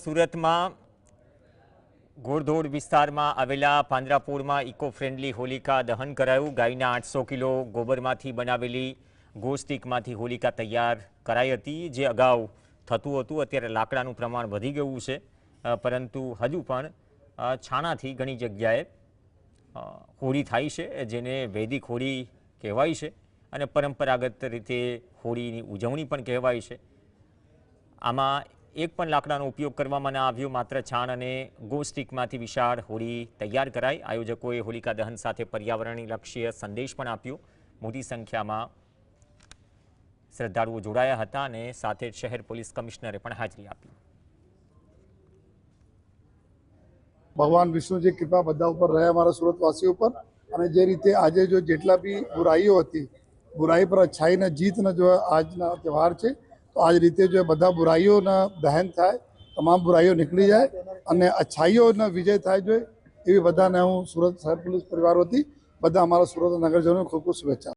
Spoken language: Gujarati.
સુરતમાં ઘોડધોડ વિસ્તારમાં આવેલા પાંજરાપોળમાં ઇકો ફ્રેન્ડલી હોલિકા દહન કરાયું। ગાયના 800 કિલો ગોબરમાંથી બનાવેલી ગોસ્ટિકમાંથી હોલિકા તૈયાર કરાઈ હતી, જે અગાઉ થતું હતું। અત્યારે લાકડાનું પ્રમાણ વધી ગયું છે, પરંતુ હજુ પણ છાણાથી ઘણી જગ્યાએ હોળી થાય છે, જેને વૈદિક હોળી કહેવાય છે અને પરંપરાગત રીતે હોળીની ઉજવણી પણ કહેવાય છે। આમાં એક પણ લાકડાનો ઉપયોગ કરવામાં ન આવ્યો, માત્ર છાણ અને ગોસ્ટિકમાંથી વિશાળ હોળી તૈયાર કરાઈ। આયોજકોએ હોલિકા દહન સાથે પર્યાવરણલક્ષી સંદેશ પણ આપ્યો। મોટી સંખ્યામાં શ્રદ્ધાળુઓ જોડાયા હતા અને સાથે જ શહેર પોલીસ કમિશનરે પણ હાજરી આપી। भगवान विष्णु जी कृपा बधा पर रहे हमारा सूरतवासियों पर। અને જે રીતે આજે જો જેટલા બી બુરાઈઓ હતી, બુરાઈ પર अच्छाई જીતનો જો આજના તહેવાર છે, તો આ જ રીતે જો બધા બુરાઈઓના દહન થાય, તમામ બુરાઈઓ નીકળી જાય અને अच्छाઈઓનો વિજય થાય જોઈએ, એવી બધાને હું સુરત શહેર પોલીસ પરિવાર વતી બધા અમારા સુરત નગરજનોને ખૂબ ખૂબ શુભેચ્છા।